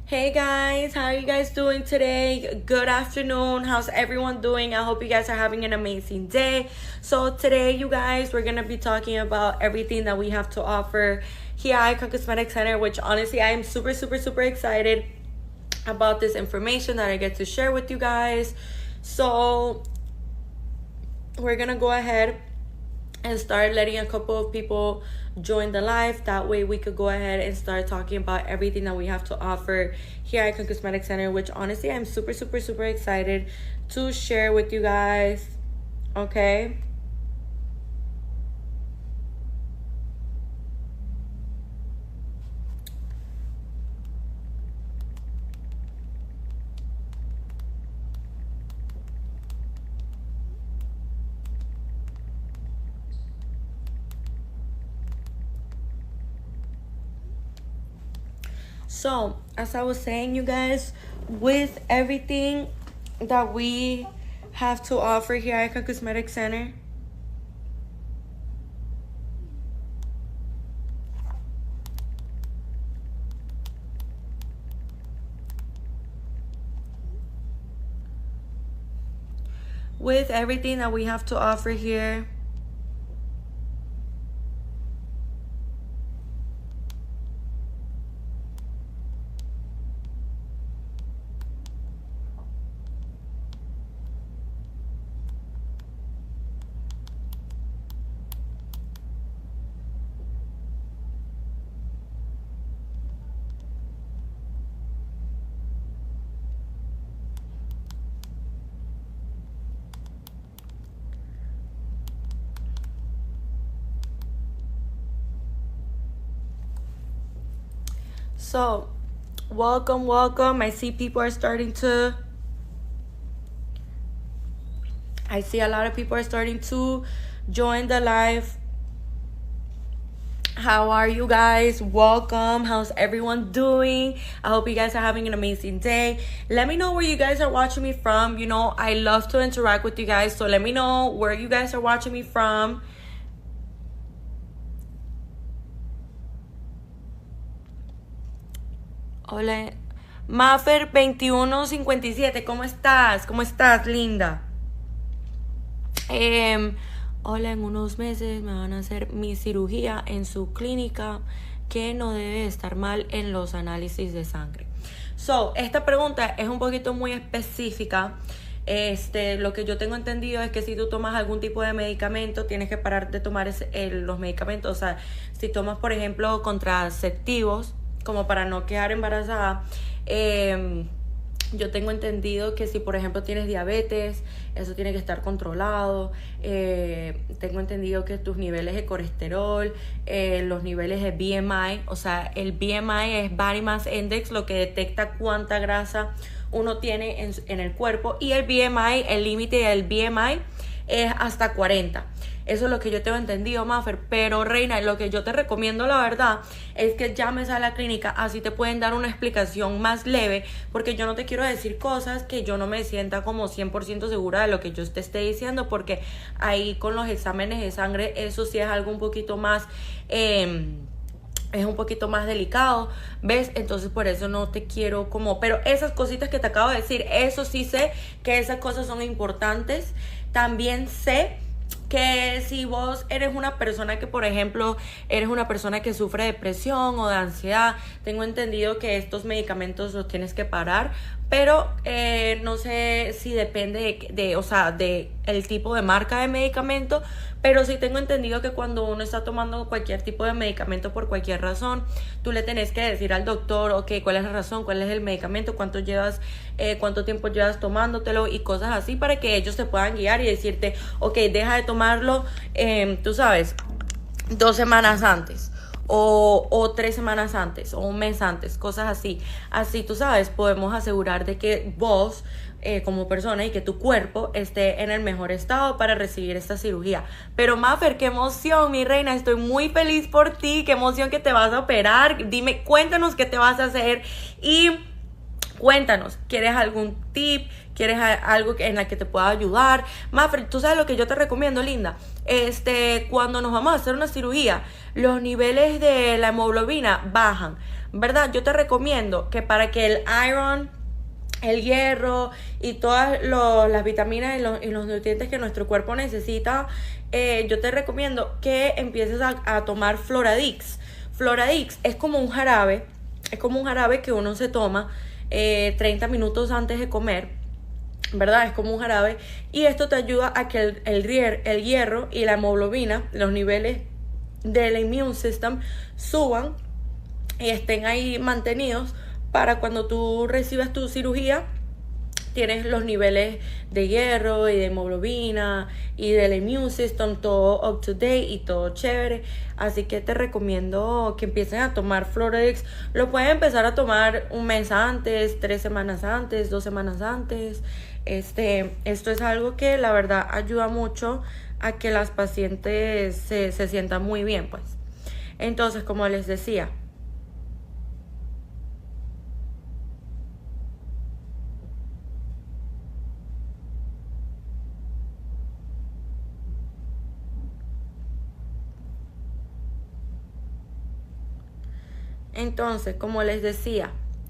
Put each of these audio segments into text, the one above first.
Hey guys, how are you guys doing today? Good afternoon. How's everyone doing? I hope you guys are having an amazing day. So today, you guys, we're going to be talking about everything that we have to offer here at Icon Cosmetic Center, which honestly, I am super excited about this information that I get to share with you guys. So we're going to go ahead and start letting a couple of people join the live. That way we could go ahead and start talking about everything that we have to offer here at Icon Cosmetic Center, which honestly I'm super excited to share with you guys. Okay, so as I was saying, you guys, with everything that we have to offer here at Icon Cosmetic Center, with everything that we have to offer here, so welcome. I see people are starting to I see a lot of people are starting to join the live. How are you guys? Welcome. How's everyone doing? I hope you guys are having an amazing day. Let me know where you guys are watching me from. You know, I love to interact with you guys, so let me know where you guys are watching me from. Hola, Maffer 2157, ¿cómo estás? ¿Cómo estás, linda? Hola, en unos meses me van a hacer mi cirugía en su clínica, que no debe estar mal en los análisis de sangre. So, esta pregunta es un poquito muy específica. Lo que yo tengo entendido es que si tú tomas algún tipo de medicamento, tienes que parar de tomar los medicamentos. O sea, si tomas, por ejemplo, contraceptivos, como para no quedar embarazada, yo tengo entendido que si, por ejemplo, tienes diabetes, eso tiene que estar controlado. Tengo entendido que tus niveles de colesterol, los niveles de BMI, o sea, el BMI es Body Mass Index, lo que detecta cuánta grasa uno tiene en el cuerpo, y el BMI, el límite del BMI es hasta 40. Eso es lo que yo tengo entendido, Maffer. Pero, reina, lo que yo te recomiendo, la verdad, es que llames a la clínica. Así te pueden dar una explicación más leve, porque yo no te quiero decir cosas que yo no me sienta como 100% segura de lo que yo te esté diciendo, porque ahí con los exámenes de sangre, eso sí es algo un poquito más... es un poquito más delicado, ¿ves? Entonces por eso no te quiero como... Pero esas cositas que te acabo de decir, eso sí sé que esas cosas son importantes. También sé que si vos eres una persona que, por ejemplo, eres una persona que sufre de depresión o de ansiedad, tengo entendido que estos medicamentos los tienes que parar, pero no sé si depende de el tipo de marca de medicamento, pero sí tengo entendido que cuando uno está tomando cualquier tipo de medicamento por cualquier razón, tú le tenés que decir al doctor, ok, cuál es la razón, cuál es el medicamento, cuánto tiempo llevas tomándotelo y cosas así, para que ellos te puedan guiar y decirte, ok, deja de tomarlo, tú sabes, 2 semanas antes. O 3 semanas antes, o un mes antes, cosas así. Así, tú sabes, podemos asegurar de que vos, como persona, y que tu cuerpo esté en el mejor estado para recibir esta cirugía. Pero, Maffer, qué emoción, mi reina, estoy muy feliz por ti, qué emoción que te vas a operar. Dime, cuéntanos qué te vas a hacer y cuéntanos, ¿quieres algún tip? ¿Quieres algo en la que te pueda ayudar? Maffer, tú sabes lo que yo te recomiendo, linda. Cuando nos vamos a hacer una cirugía, los niveles de la hemoglobina bajan. ¿verdad? Yo te recomiendo que para que el iron, el hierro y todas las vitaminas y los nutrientes que nuestro cuerpo necesita, yo te recomiendo que empieces a tomar Floradix. Floradix es como un jarabe, que uno se toma 30 minutos antes de comer, ¿verdad? Es como un jarabe, y esto te ayuda a que el hierro y la hemoglobina, los niveles del immune system, suban y estén ahí mantenidos para cuando tú recibas tu cirugía. Tienes los niveles de hierro y de hemoglobina y del immune system todo up to date y todo chévere. Así que te recomiendo que empiecen a tomar Floradix. Lo pueden empezar a tomar un mes antes, 3 semanas antes, 2 semanas antes. Esto es algo que la verdad ayuda mucho a que las pacientes se sientan muy bien, pues. Entonces, como les decía,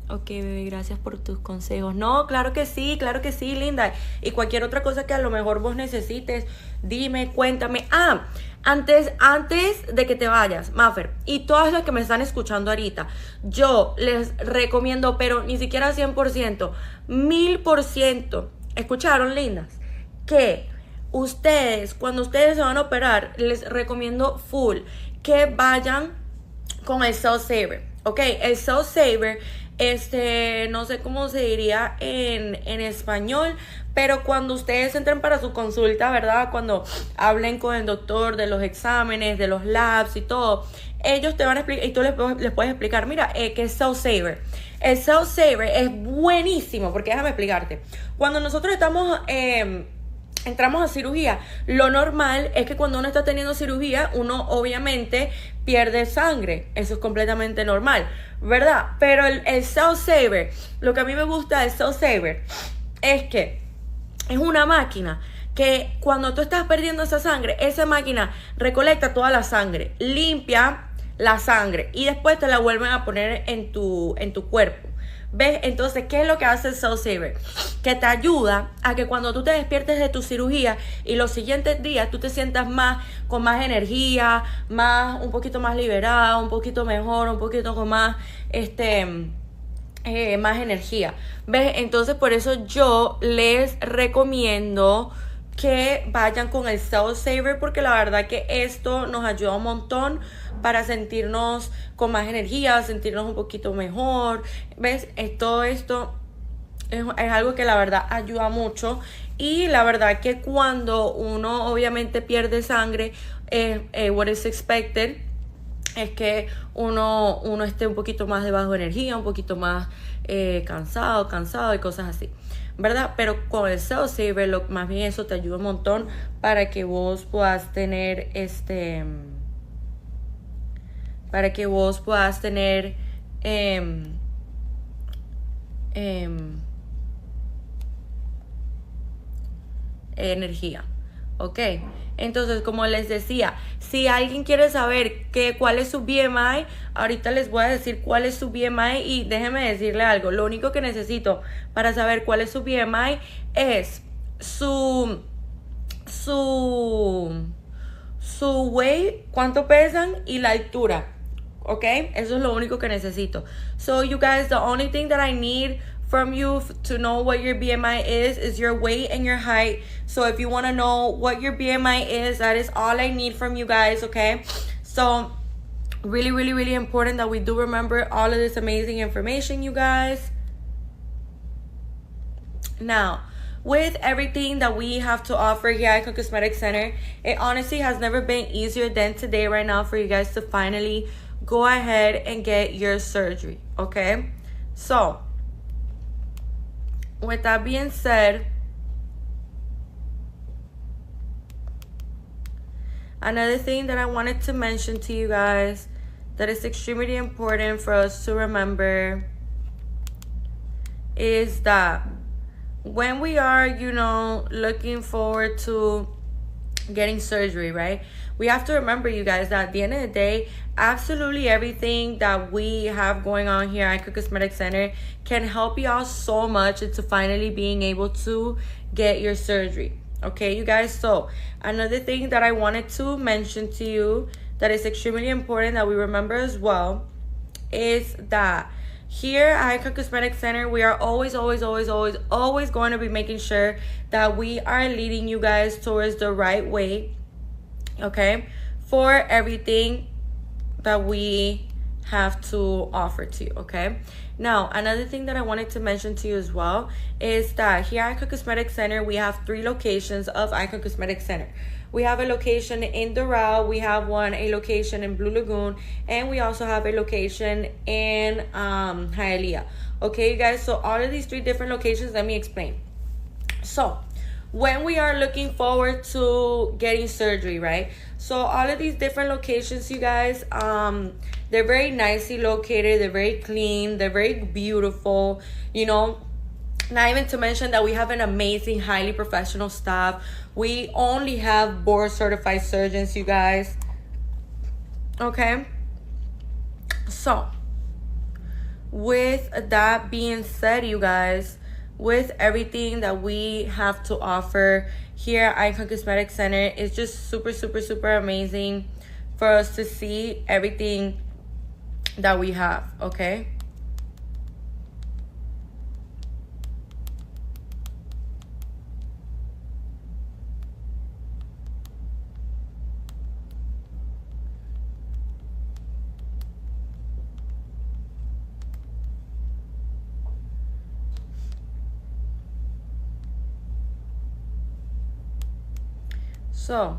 ok, bebé, gracias por tus consejos. No, claro que sí, linda. Y cualquier otra cosa que a lo mejor vos necesites, dime, cuéntame. Antes de que te vayas, Maffer, y todas las que me están escuchando ahorita, yo les recomiendo, pero ni siquiera 100%, 1000%. ¿Escucharon, lindas? Que ustedes, cuando ustedes se van a operar, les recomiendo full que vayan con el Cell Saver, ¿ok? El Cell Saver, no sé cómo se diría en español, pero cuando ustedes entren para su consulta, ¿verdad? Cuando hablen con el doctor de los exámenes, de los labs y todo, ellos te van a explicar, y tú les puedes explicar, mira, que es Cell Saver. El Cell Saver es buenísimo, porque déjame explicarte. Cuando nosotros entramos a cirugía, lo normal es que cuando uno está teniendo cirugía, uno obviamente pierde sangre. Eso es completamente normal, ¿verdad? Pero el Cell Saver, lo que a mí me gusta del Cell Saver es que es una máquina que cuando tú estás perdiendo esa sangre, esa máquina recolecta toda la sangre, limpia la sangre y después te la vuelven a poner en tu cuerpo. ¿Ves? Entonces, ¿qué es lo que hace el Cell Saver? Que te ayuda a que cuando tú te despiertes de tu cirugía y los siguientes días tú te sientas con más energía, un poquito más liberada, un poquito mejor, un poquito con más energía. ¿Ves? Entonces, por eso yo les recomiendo que vayan con el Cell Saver, porque la verdad que esto nos ayuda un montón para sentirnos con más energía, sentirnos un poquito mejor. ¿Ves? Todo esto es algo que la verdad ayuda mucho, y la verdad que cuando uno obviamente pierde sangre, what is expected es que uno esté un poquito más de bajo energía, un poquito más cansado y cosas así, ¿verdad? Pero con el Cell Saver, más bien eso te ayuda un montón para que vos puedas tener energía, ¿ok? Entonces, como les decía, si alguien quiere saber cuál es su BMI, ahorita les voy a decir cuál es su BMI, y déjenme decirle algo. Lo único que necesito para saber cuál es su BMI es su weight, cuánto pesan y la altura, ¿ok? Eso es lo único que necesito. So, you guys, the only thing that I need from you to know what your BMI is your weight and your height. So if you want to know what your BMI is, that is all I need from you guys, okay? So really, really, really important that we do remember all of this amazing information, you guys. Now, with everything that we have to offer here at Icon Cosmetic Center, it honestly has never been easier than today right now for you guys to finally go ahead and get your surgery, okay? So, with that being said, another thing that I wanted to mention to you guys that is extremely important for us to remember is that when we are, looking forward to getting surgery, right? we have to remember, you guys, that at the end of the day, absolutely everything that we have going on here at Icon Cosmetic Center can help you out so much into finally being able to get your surgery. Okay, you guys, so another thing that I wanted to mention to you that is extremely important that we remember as well is that here at Icon Cosmetic Center, we are always going to be making sure that we are leading you guys towards the right way, okay, for everything that we have to offer to you, okay? Now, another thing that I wanted to mention to you as well is that here at Icon Cosmetic Center, we have 3 locations of Icon Cosmetic Center. We have a location in Doral, we have a location in Blue Lagoon, and we also have a location in Hialeah. Okay, you guys, so all of these 3 different locations, let me explain. So, when we are looking forward to getting surgery, right? So all of these different locations, you guys, they're very nicely located, they're very clean, they're very beautiful, you know. Not even to mention that we have an amazing, highly professional staff. We only have board certified surgeons, you guys. Okay? So, with that being said, you guys, with everything that we have to offer here at Icon Cosmetic Center, it's just super amazing for us to see everything that we have, okay? So,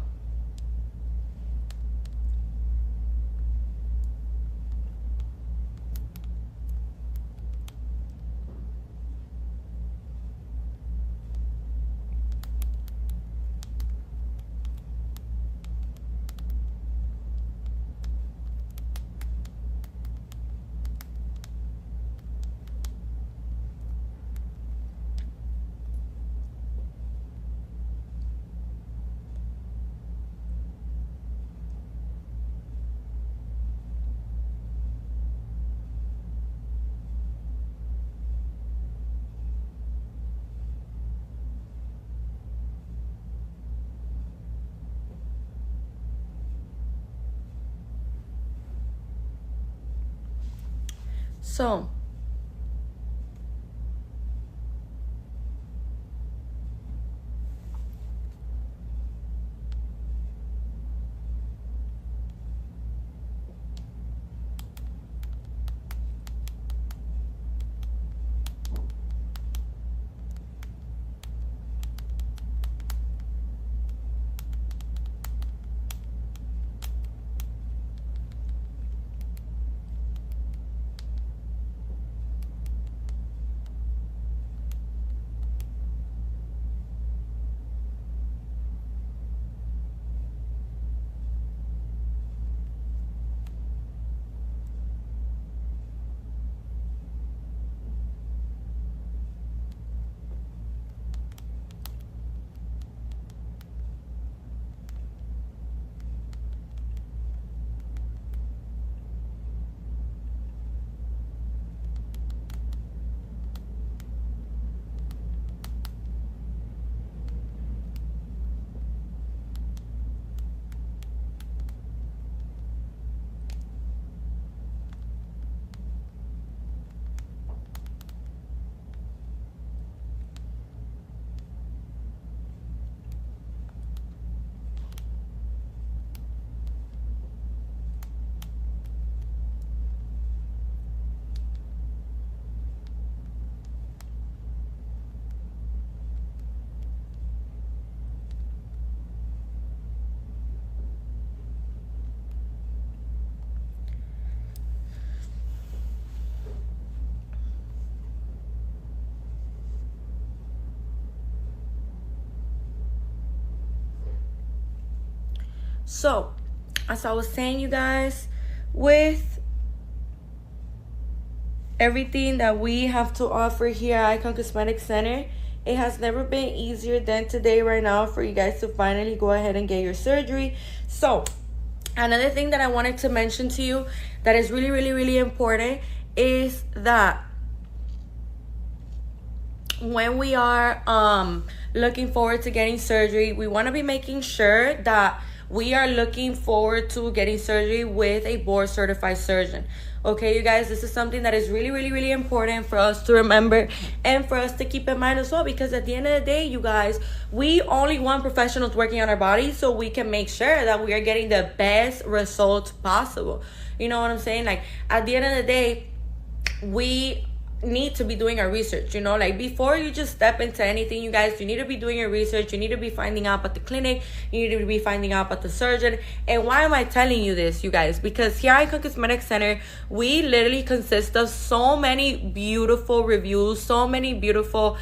So, So, as I was saying, you guys, with everything that we have to offer here at Icon Cosmetic Center, It has never been easier than today right now for you guys to finally go ahead and get your surgery. So another thing that I wanted to mention to you that is really, really, really important is that when we are looking forward to getting surgery, we want to be making sure that we are looking forward to getting surgery with a board certified surgeon. Okay, you guys, this is something that is really, really, really important for us to remember and for us to keep in mind as well, because at the end of the day, you guys, we only want professionals working on our bodies so we can make sure that we are getting the best results possible. You know what I'm saying? Like, at the end of the day, we need to be doing our research, you know, like before you just step into anything, you guys, you need to be doing your research. You need to be finding out at the clinic, you need to be finding out at the surgeon. And why am I telling you this, you guys? Because here at Icon Cosmetic Center, we literally consist of so many beautiful reviews, so many beautiful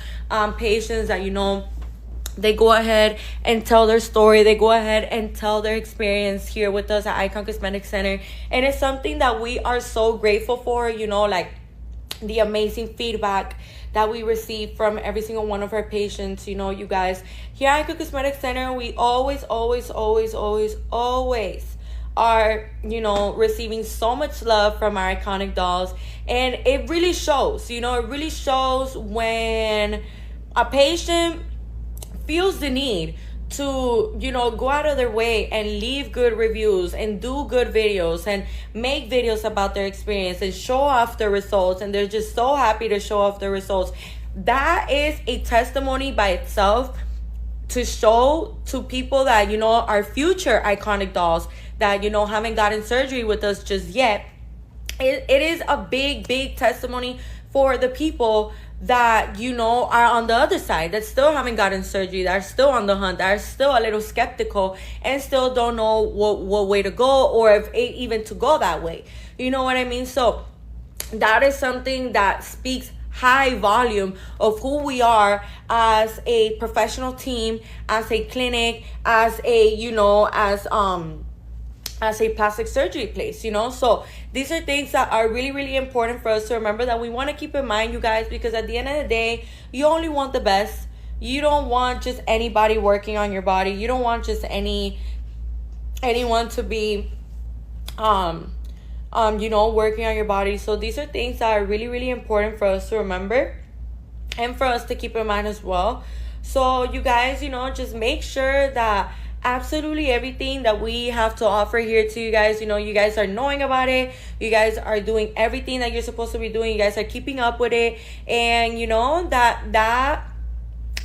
patients that, you know, they go ahead and tell their story. They go ahead and tell their experience here with us at Icon Cosmetic Center. And it's something that we are so grateful for, you know, like the amazing feedback that we receive from every single one of our patients. You know, you guys, here at Icon Cosmetic Center, we always are, you know, receiving so much love from our iconic dolls. And it really shows, you know, it really shows when a patient feels the need to, you know, go out of their way and leave good reviews and do good videos and make videos about their experience and show off the results, and they're just so happy to show off the results. That is a testimony by itself to show to people that, you know, our future iconic dolls that, you know, haven't gotten surgery with us just yet. It is a big testimony for the people that, you know, are on the other side, that still haven't gotten surgery, that are still on the hunt, that are still a little skeptical and still don't know what way to go, or if even to go that way. You know what I mean? So that is something that speaks high volume of who we are as a professional team, as a clinic, as a, you know, as a plastic surgery place, you know. So these are things that are really, really important for us to remember, that we want to keep in mind, you guys, because at the end of the day, you only want the best. You don't want just anybody working on your body. You don't want just anyone to be you know, working on your body. So these are things that are really, really important for us to remember and for us to keep in mind as well. So you guys, you know, just make sure that absolutely everything that we have to offer here to you guys, you know, you guys are knowing about it. You guys are doing everything that you're supposed to be doing. You guys are keeping up with it. And you know, that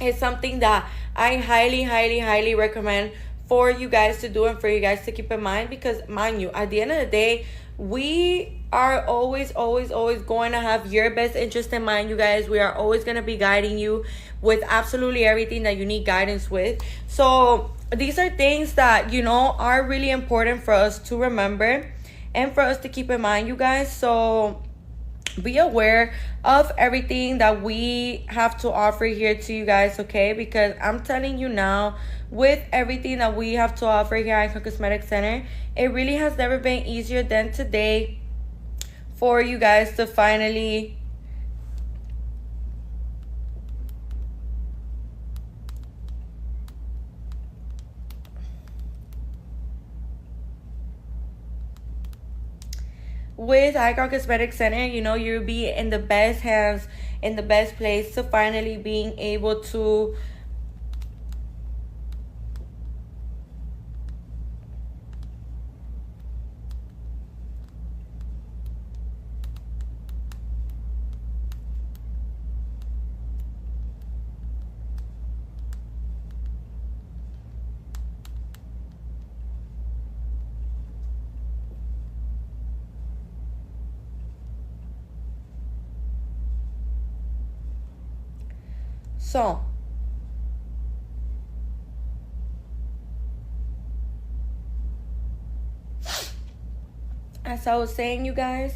is something that I highly recommend for you guys to do and for you guys to keep in mind, because mind you, at the end of the day, we are always going to have your best interest in mind, you guys. We are always going to be guiding you with absolutely everything that you need guidance with. So these are things that, you know, are really important for us to remember and for us to keep in mind, you guys. So be aware of everything that we have to offer here to you guys, okay? Because I'm telling you now, with everything that we have to offer here at Icon Cosmetic Center, it really has never been easier than today for you guys to finally with Icon Cosmetic Center, you know, you'll be in the best hands, in the best place to finally being able to So, as I was saying, you guys,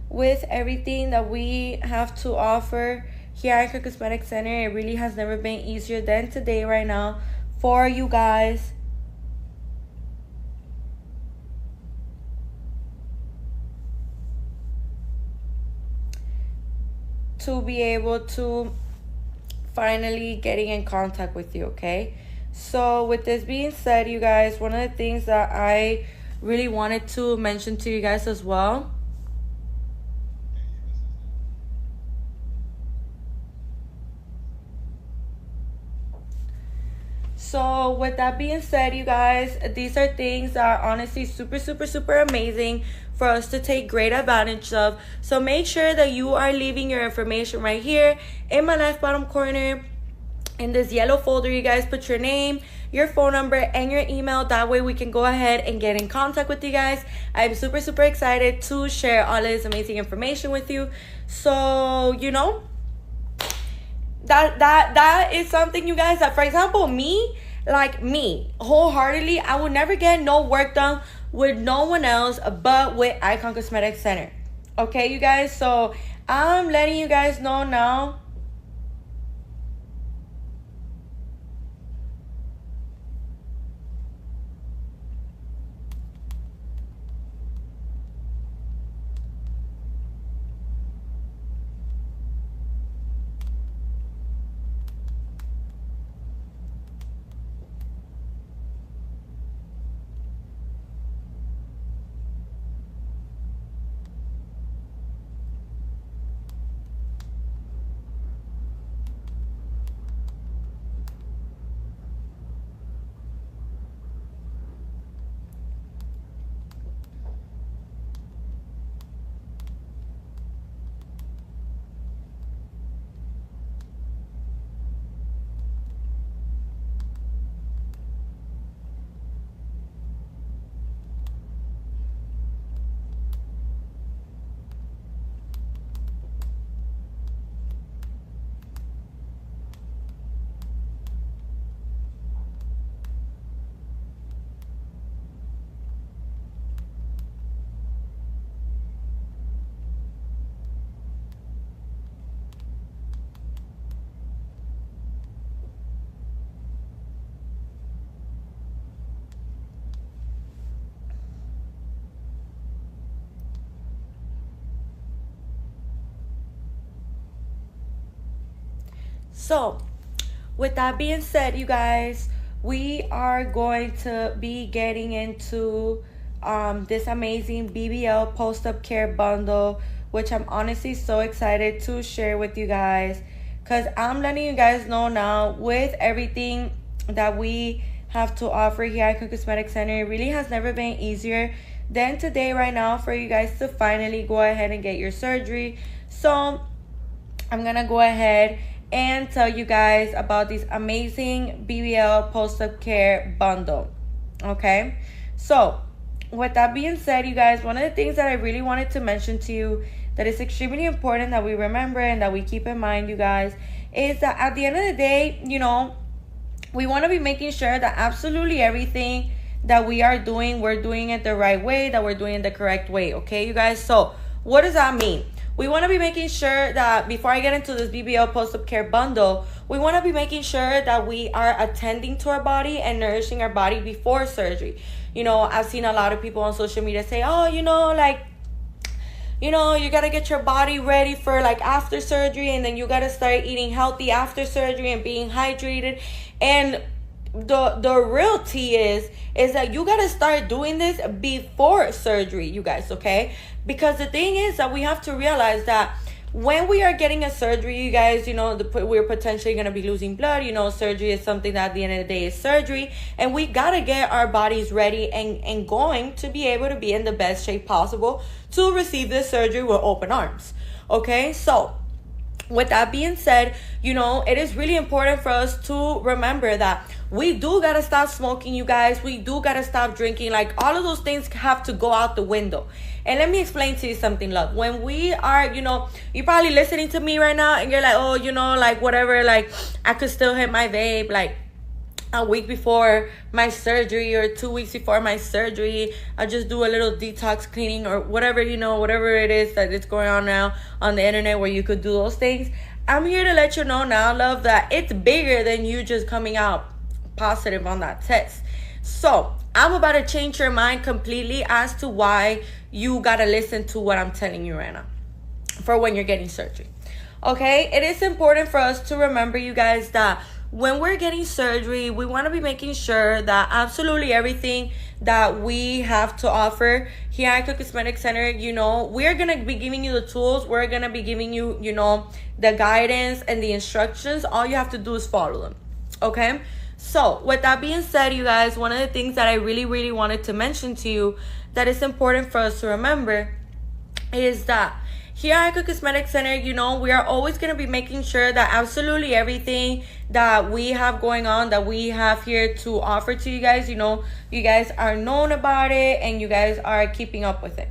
with everything that we have to offer here at Icon Cosmetic Center, it really has never been easier than today right now for you guys to be able to finally getting in contact with you, okay? So with this being said, you guys, one of the things that I really wanted to mention to you guys as well. So with that being said, you guys, these are things that are honestly super, super, super amazing for us to take great advantage of. So make sure that you are leaving your information right here in my left bottom corner. In this yellow folder, you guys put your name, your phone number, and your email. That way we can go ahead and get in contact with you guys. I'm super, super excited to share all of this amazing information with you. So, you know, that is something, you guys, that, for example, me wholeheartedly, I would never get no work done with no one else but with Icon Cosmetic Center. Okay, you guys, so I'm letting you guys know now. So, with that being said, you guys, we are going to be getting into this amazing BBL post-up care bundle, which I'm honestly so excited to share with you guys, because I'm letting you guys know now, with everything that we have to offer here at Icon Cosmetic Center, it really has never been easier than today right now for you guys to finally go ahead and get your surgery. So I'm gonna go ahead and tell you guys about this amazing BBL post-up care bundle. Okay, so with that being said, you guys, one of the things that I really wanted to mention to you that is extremely important that we remember and that we keep in mind, you guys, is that at the end of the day, you know, we want to be making sure that absolutely everything that we are doing, we're doing it the right way, that we're doing it the correct way. Okay, you guys, so what does that mean? We want to be making sure that before I get into this BBL post-op care bundle, we want to be making sure that we are attending to our body and nourishing our body before surgery. You know, I've seen a lot of people on social media say, oh, you know, like, you know, you got to get your body ready for like after surgery, and then you got to start eating healthy after surgery and being hydrated. And the real tea is that you got to start doing this before surgery, you guys, okay? Because the thing is that we have to realize that when we are getting a surgery, you guys, you know, we're potentially going to be losing blood. You know, surgery is something that at the end of the day is surgery. And we got to get our bodies ready and going to be able to be in the best shape possible to receive this surgery with open arms. Okay, so with that being said, you know, it is really important for us to remember that we do got to stop smoking, you guys. We do got to stop drinking. Like, all of those things have to go out the window. And let me explain to you something, love. When we are, you know, you're probably listening to me right now and you're like, oh, you know, like, whatever, like, I could still hit my vape, like, a week before my surgery or 2 weeks before my surgery. I just do a little detox cleaning or whatever, you know, whatever it is that is going on now on the internet where you could do those things. I'm here to let you know now, love, that it's bigger than you just coming out positive on that test. So I'm about to change your mind completely as to why you got to listen to what I'm telling you right now for when you're getting surgery. Okay, it is important for us to remember, you guys, that when we're getting surgery, we want to be making sure that absolutely everything that we have to offer here at Icon Cosmetic Center, we're going to be giving you the tools. We're going to be giving you, the guidance and the instructions. All you have to do is follow them. Okay? So, with that being said, you guys, one of the things that I really, really wanted to mention to you that is important for us to remember is that here at Icon Cosmetic Center, we are always going to be making sure that absolutely everything that we have going on, that we have here to offer to you guys, you guys are known about it and you guys are keeping up with it.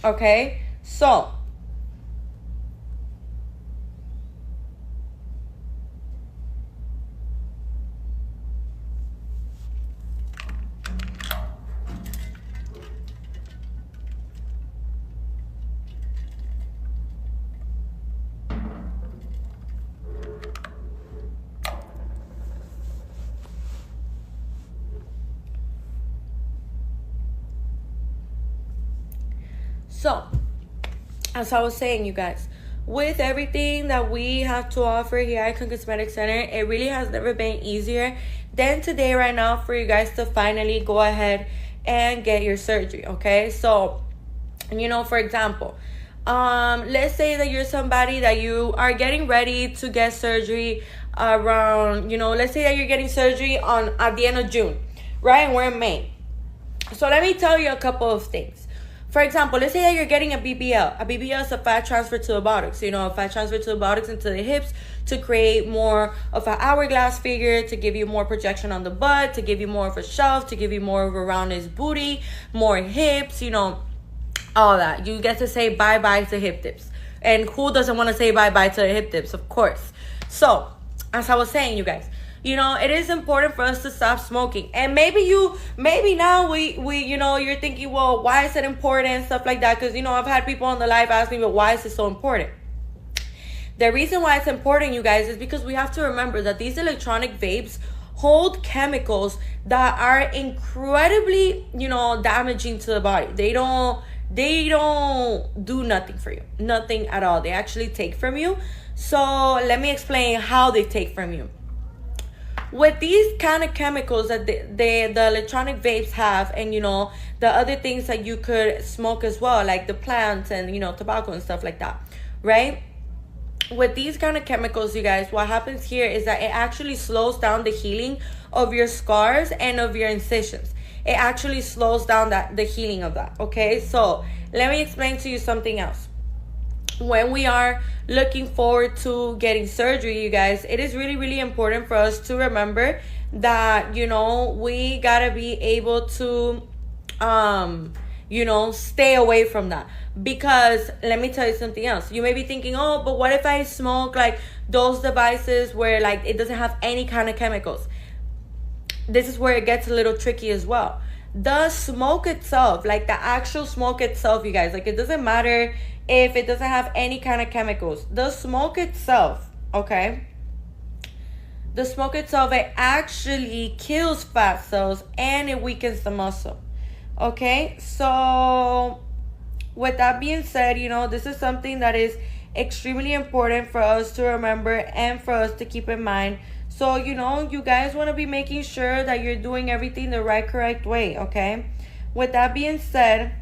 Okay? So, as I was saying, you guys, with everything that we have to offer here at Icon Cosmetic Center, it really has never been easier than today right now for you guys to finally go ahead and get your surgery. Okay, so for example, let's say that you're somebody that you are getting ready to get surgery around, let's say that you're getting surgery at the end of June, right? And we're in May. So let me tell you a couple of things. For example, let's say that you're getting a BBL. A BBL is a fat transfer to the buttocks. A fat transfer to the buttocks into the hips to create more of an hourglass figure, to give you more projection on the butt, to give you more of a shelf, to give you more of a rounded booty, more hips, all that. You get to say bye-bye to hip dips. And who doesn't want to say bye-bye to the hip dips? Of course. So, as I was saying, you guys, it is important for us to stop smoking. And maybe now you're thinking, well, why is it important and stuff like that? Because, I've had people on the live ask me, but why is it so important? The reason why it's important, you guys, is because we have to remember that these electronic vapes hold chemicals that are incredibly, damaging to the body. They don't do nothing for you. Nothing at all. They actually take from you. So let me explain how they take from you. With these kind of chemicals that the electronic vapes have, and the other things that you could smoke as well, like the plants and tobacco and stuff like that, right? With these kind of chemicals, you guys, what happens here is that it actually slows down the healing of your scars and of your incisions. It actually slows down the healing of that. Okay, so let me explain to you something else. When we are looking forward to getting surgery, you guys, it is really, really important for us to remember that, we gotta be able to, stay away from that. Because let me tell you something else. You may be thinking, oh, but what if I smoke like those devices where like it doesn't have any kind of chemicals? This is where it gets a little tricky as well. The smoke itself, like the actual smoke itself, you guys, like it doesn't matter if it doesn't have any kind of chemicals. The smoke itself, okay? The smoke itself, it actually kills fat cells and it weakens the muscle. Okay? So, with that being said, this is something that is extremely important for us to remember and for us to keep in mind. So, you guys want to be making sure that you're doing everything the right, correct way, okay? With that being said,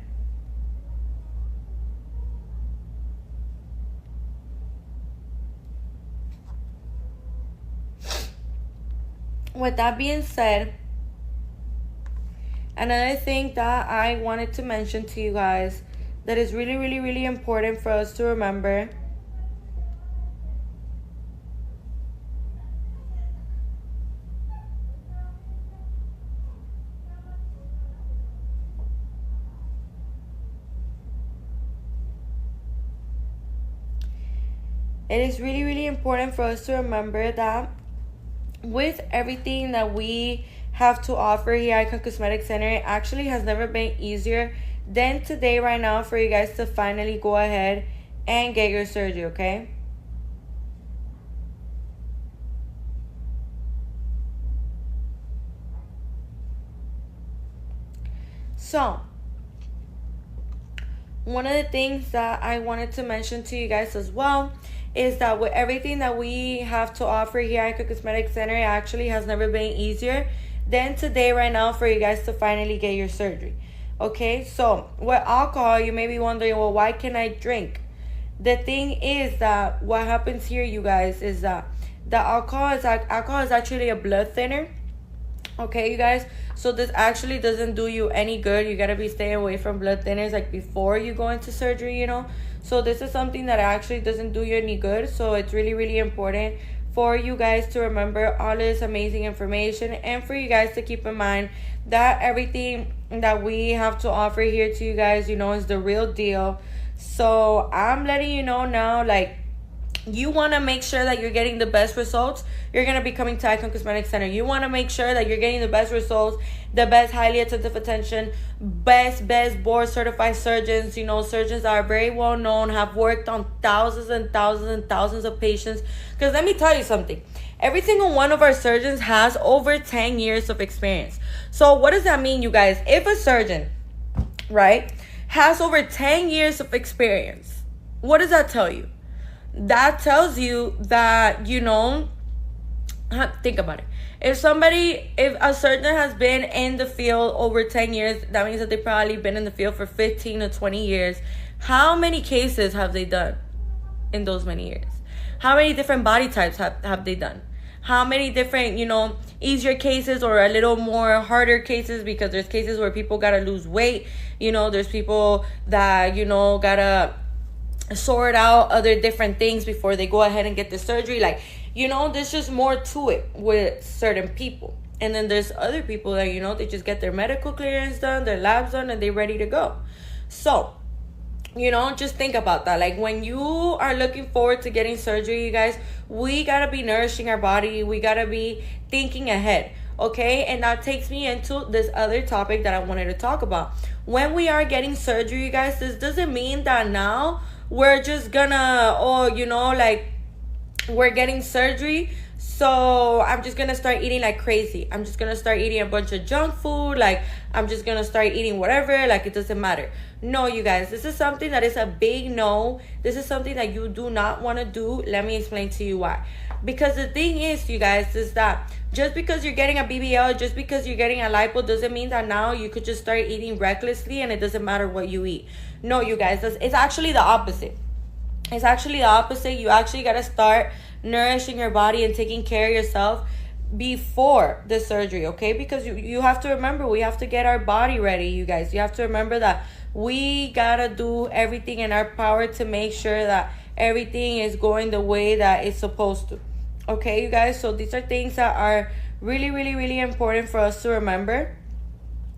another thing that I wanted to mention to you guys that is really, really, really important for us to remember that with everything that we have to offer here at Icon Cosmetic Center, it actually has never been easier than today right now for you guys to finally go ahead and get your surgery, okay? So, one of the things that I wanted to mention to you guys as well is that with everything that we have to offer here at Icon Cosmetic Center, it actually has never been easier than today right now for you guys to finally get your surgery. Okay, so with alcohol, you may be wondering, well, why can't I drink? The thing is that what happens here, you guys, is that the alcohol is actually a blood thinner. Okay, you guys, so this actually doesn't do you any good. You gotta be staying away from blood thinners like before you go into surgery, you know. So this is something that actually doesn't do you any good. So it's really, really important for you guys to remember all this amazing information, and for you guys to keep in mind that everything that we have to offer here to you guys, you know, is the real deal. So I'm letting you know now, like, you want to make sure that you're getting the best results, you're going to be coming to Icon Cosmetic Center. You want to make sure that you're getting the best results, the best highly attentive attention, best board certified surgeons, you know, surgeons that are very well known, have worked on thousands and thousands and thousands of patients. Because let me tell you something, every single one of our surgeons has over 10 years of experience. So what does that mean, you guys? If a surgeon, right, has over 10 years of experience, what does that tell you? That tells you that, you know, think about it. If a surgeon has been in the field over 10 years, that means that they've probably been in the field for 15 to 20 years. How many cases have they done in those many years? How many different body types have they done? How many different, you know, easier cases or a little more harder cases? Because there's cases where people gotta lose weight. You know, there's people that, you know, gotta sort out other different things before they go ahead and get the surgery. Like, you know, there's just more to it with certain people. And then there's other people that, you know, they just get their medical clearance done, their labs done, and they're ready to go. So, you know, just think about that. Like, when you are looking forward to getting surgery, you guys, we gotta be nourishing our body. We gotta be thinking ahead. Okay, and that takes me into this other topic that I wanted to talk about. When we are getting surgery, you guys, this doesn't mean that now we're just gonna, oh, you know, like, we're getting surgery, so I'm just gonna start eating like crazy. I'm just gonna start eating a bunch of junk food. Like, I'm just gonna start eating whatever. Like, it doesn't matter. No, you guys, this is something that is a big no. This is something that you do not want to do. Let me explain to you why. Because the thing is, you guys, is that just because you're getting a BBL, just because you're getting a lipo, doesn't mean that now you could just start eating recklessly and it doesn't matter what you eat. No, you guys, it's actually the opposite. It's actually the opposite. You actually got to start nourishing your body and taking care of yourself before the surgery, okay? Because you have to remember, we have to get our body ready, you guys. You have to remember that we got to do everything in our power to make sure that everything is going the way that it's supposed to. Okay, you guys? So these are things that are really, really, really important for us to remember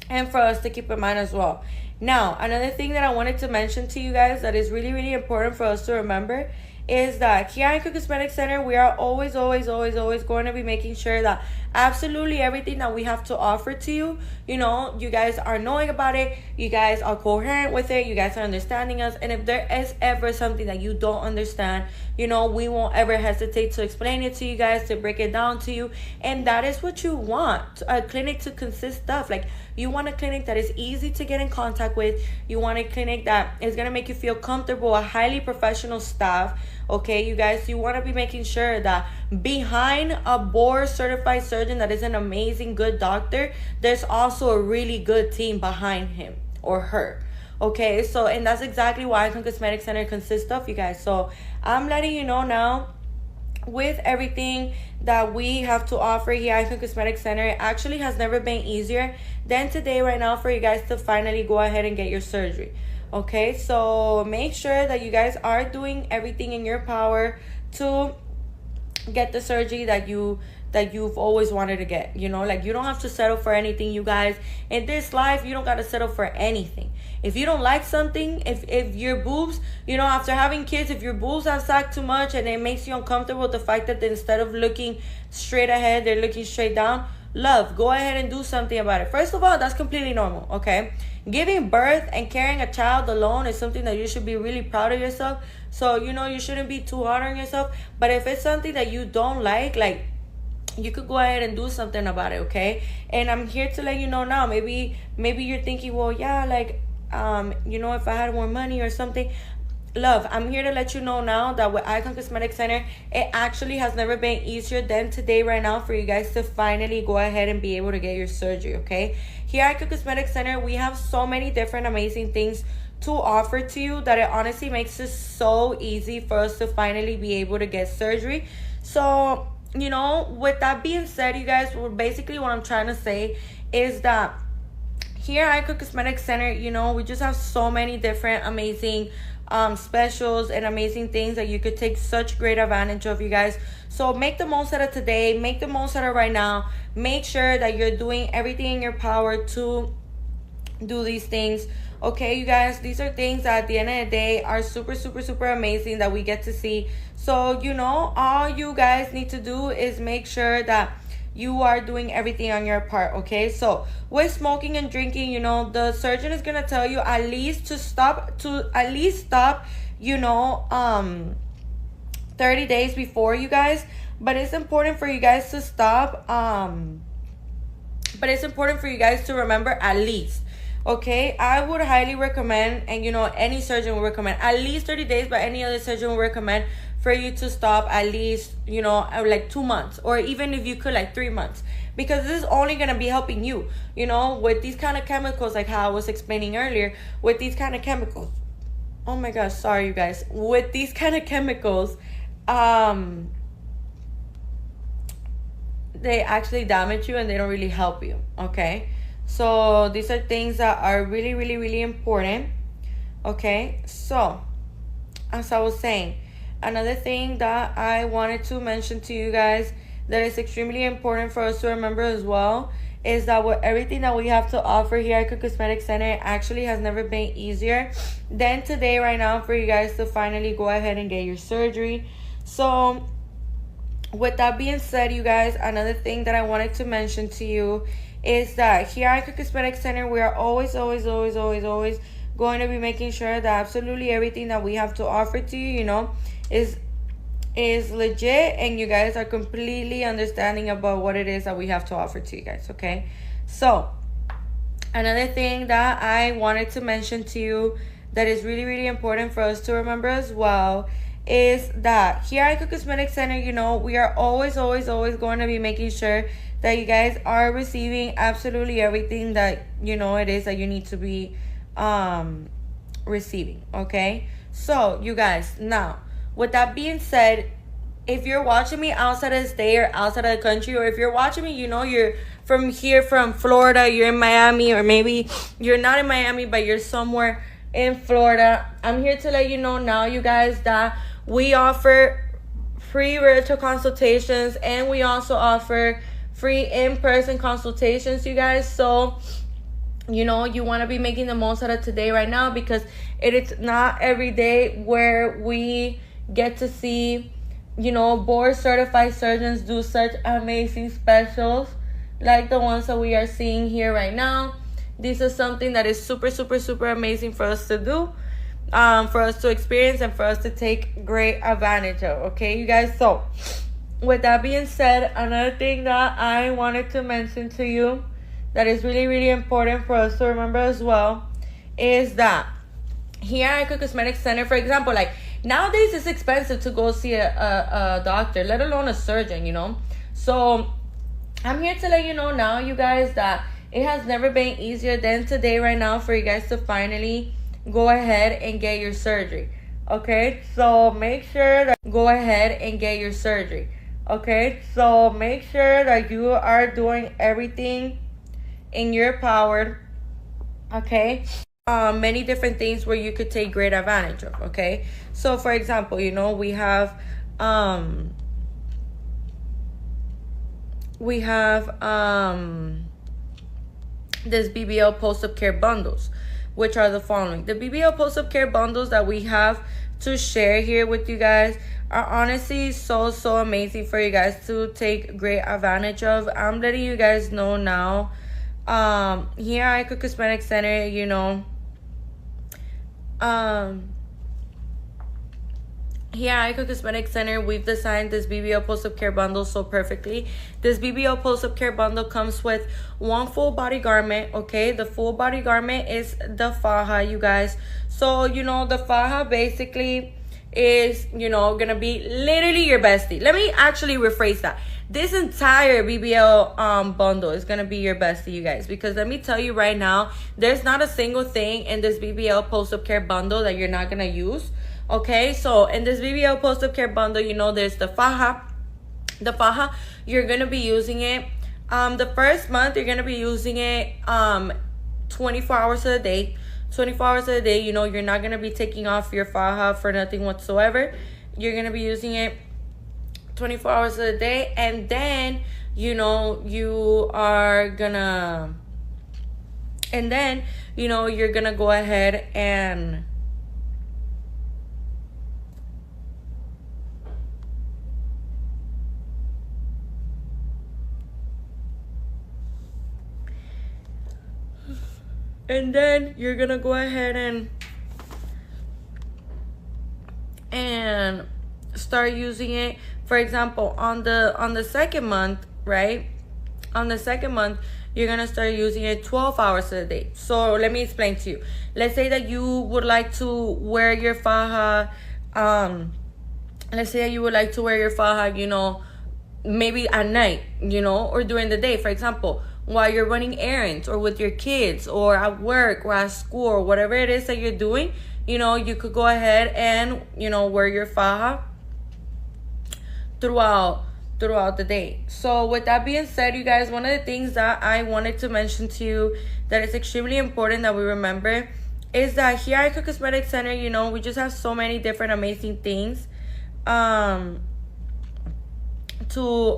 and for us to keep in mind as well. Now, another thing that I wanted to mention to you guys that is really, really important for us to remember is that here at Icon Cosmetic Center, we are always going to be making sure that absolutely everything that we have to offer to you, you know, you guys are knowing about it, you guys are coherent with it, you guys are understanding us. And if there is ever something that you don't understand, you know, we won't ever hesitate to explain it to you guys, to break it down to you. And that is what you want a clinic to consist of. Like, you want a clinic that is easy to get in contact with. You want a clinic that is going to make you feel comfortable, a highly professional staff. Okay, you guys, you want to be making sure that behind a board certified surgeon that is an amazing, good doctor, there's also a really good team behind him or her. Okay, so, and that's exactly what Icon Cosmetic Center consists of, you guys. So I'm letting you know now, with everything that we have to offer here at Icon Cosmetic Center, it actually has never been easier than today right now for you guys to finally go ahead and get your surgery. Okay, so make sure that you guys are doing everything in your power to get the surgery that you've always wanted to get. You know, like, you don't have to settle for anything, you guys. In this life, you don't got to settle for anything. If you don't like something, if your boobs, you know, after having kids, if your boobs have sagged too much and it makes you uncomfortable with the fact that instead of looking straight ahead, they're looking straight down, love, go ahead and do something about it. First of all, that's completely normal, okay? Giving birth and carrying a child alone is something that you should be really proud of yourself. So, you know, you shouldn't be too hard on yourself. But if it's something that you don't like, you could go ahead and do something about it, okay? And I'm here to let you know now, maybe you're thinking, well, yeah, like, you know, if I had more money or something. Love, I'm here to let you know now that with Icon Cosmetic Center, it actually has never been easier than today right now for you guys to finally go ahead and be able to get your surgery, okay? Here at Icon Cosmetic Center, we have so many different amazing things to offer to you that it honestly makes it so easy for us to finally be able to get surgery. So, you know, with that being said, you guys, basically what I'm trying to say is that here at Icon Cosmetic Center, you know, we just have so many different amazing specials and amazing things that you could take such great advantage of, you guys. So make the most out of today, make the most out of right now. Make sure that you're doing everything in your power to do these things, okay, you guys? These are things that at the end of the day are super amazing that we get to see. So, you know, all you guys need to do is make sure that you are doing everything on your part, okay? So with smoking and drinking, you know, the surgeon is gonna tell you at least to stop, you know, 30 days before, you guys. But it's important for you guys to stop, but it's important for you guys to remember at least, okay? I would highly recommend, and you know, any surgeon will recommend at least 30 days, but any other surgeon will recommend for you to stop at least, you know, like 2 months, or even if you could, like 3 months, because this is only going to be helping you, you know, with these kind of chemicals, like how I was explaining earlier, with these kind of chemicals. Oh my gosh, sorry you guys. With these kind of chemicals, they actually damage you and they don't really help you, okay? So these are things that are really important, okay? So as I was saying, another thing that I wanted to mention to you guys that is extremely important for us to remember as well is that with everything that we have to offer here at Icon Cosmetic Center, it actually has never been easier than today right now for you guys to finally go ahead and get your surgery. So with that being said, you guys, another thing that I wanted to mention to you is that here at Icon Cosmetic Center, we are always going to be making sure that absolutely everything that we have to offer to you, you know, is legit, and you guys are completely understanding about what it is that we have to offer to you guys, okay? So another thing that I wanted to mention to you that is really important for us to remember as well is that here at Icon Cosmetic Center, you know, we are always going to be making sure that you guys are receiving absolutely everything that, you know, it is that you need to be receiving, okay? So you guys, now with that being said, if you're watching me outside of the state or outside of the country, or if you're watching me, you know, you're from here, from Florida, you're in Miami, or maybe you're not in Miami, but you're somewhere in Florida, I'm here to let you know now, you guys, that we offer free virtual consultations, and we also offer free in-person consultations, you guys. So, you know, you want to be making the most out of today right now, because it is not every day where we get to see, you know, board certified surgeons do such amazing specials like the ones that we are seeing here right now. This is something that is super amazing for us to do, for us to experience, and for us to take great advantage of, okay, you guys? So with that being said, another thing that I wanted to mention to you that is really important for us to remember as well is that here at Icon Cosmetic Center, for example, like nowadays it's expensive to go see a doctor, let alone a surgeon, you know? So I'm here to let you know now, you guys, that it has never been easier than today right now for you guys to finally go ahead and get your surgery, okay? So make sure that go ahead and get your surgery, okay? So make sure that you are doing everything in your power, okay? Many different things where you could take great advantage of, okay? So for example, you know, we have this BBL post-op care bundles, which are the following. The BBL post-op care bundles that we have to share here with you guys are honestly so amazing for you guys to take great advantage of. I'm letting you guys know now, here at Icon Cosmetic Center, you know, Here at Icon Cosmetic Center, we've designed this BBL post-up care bundle so perfectly. This BBL post-up care bundle comes with one full body garment, okay? The full body garment is the faja, you guys. So, you know, the faja basically is, you know, gonna be literally your bestie. Let me actually rephrase that. This entire BBL bundle is gonna be your bestie, you guys, because let me tell you right now, there's not a single thing in this BBL post-up care bundle that you're not gonna use. Okay, so in this BBL post-up care bundle, you know, there's the faja. The faja, you're going to be using it. The first month, you're going to be using it 24 hours a day. 24 hours a day, you know, you're not going to be taking off your faja for nothing whatsoever. You're going to be using it 24 hours a day. And then, you know, you are going to... And then, you know, you're going to go ahead and... And then you're gonna go ahead and start using it. For example, on the second month, right? On the second month, you're gonna start using it 12 hours a day. So let me explain to you. Let's say that you would like to wear your faja. Let's say that you would like to wear your faja, you know, maybe at night, you know, or during the day. For example, while you're running errands or with your kids or at work or at school or whatever it is that you're doing, you know, you could go ahead and, you know, wear your faja throughout the day. So with that being said, you guys, one of the things that I wanted to mention to you that is extremely important that we remember is that here at Icon Cosmetic Center, you know, we just have so many different amazing things to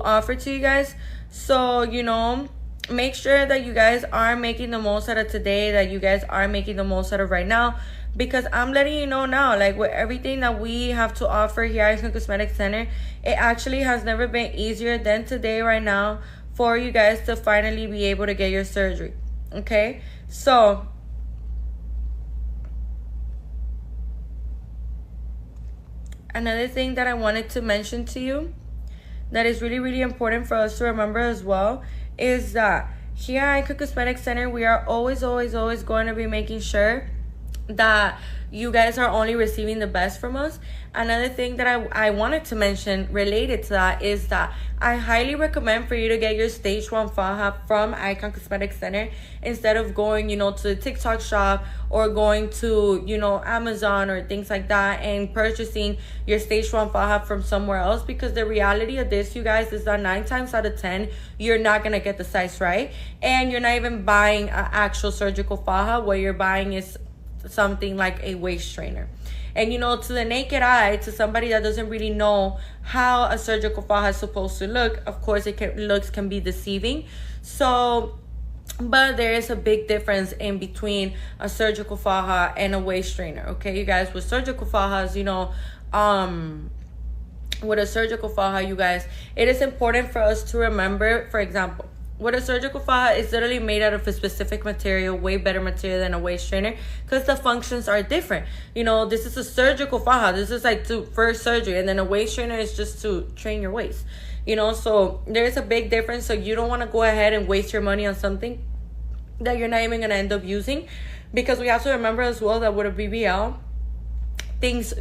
offer to you guys. So, you know, make sure that you guys are making the most out of today, that you guys are making the most out of right now, because I'm letting you know now, like, with everything that we have to offer here at Icon Cosmetic Center, it actually has never been easier than today right now for you guys to finally be able to get your surgery. Okay, so another thing that I wanted to mention to you that is really, really important for us to remember as well is that here at Icon Cosmetic Center, we are always going to be making sure that you guys are only receiving the best from us. Another thing that I wanted to mention related to that is that I highly recommend for you to get your stage 1 faja from Icon Cosmetic Center instead of going, you know, to the TikTok shop or going to, you know, Amazon or things like that and purchasing your stage 1 faja from somewhere else, because the reality of this, you guys, is that 9 times out of 10 you're not gonna get the size right, and you're not even buying an actual surgical faja. What you're buying is something like a waist trainer. And, you know, to the naked eye, to somebody that doesn't really know how a surgical faja is supposed to look, of course, looks can be deceiving. So, but there is a big difference in between a surgical faja and a waist trainer. Okay, you guys, with surgical fajas, you know, with a surgical faja, you guys, it is important for us to remember, for example, with a surgical faja, it's literally made out of a specific material, way better material than a waist trainer, because the functions are different. You know, this is a surgical faja. This is like for surgery, and then a waist trainer is just to train your waist. You know, so there's a big difference. So you don't want to go ahead and waste your money on something that you're not even going to end up using, because we have to remember as well that with a BBL, things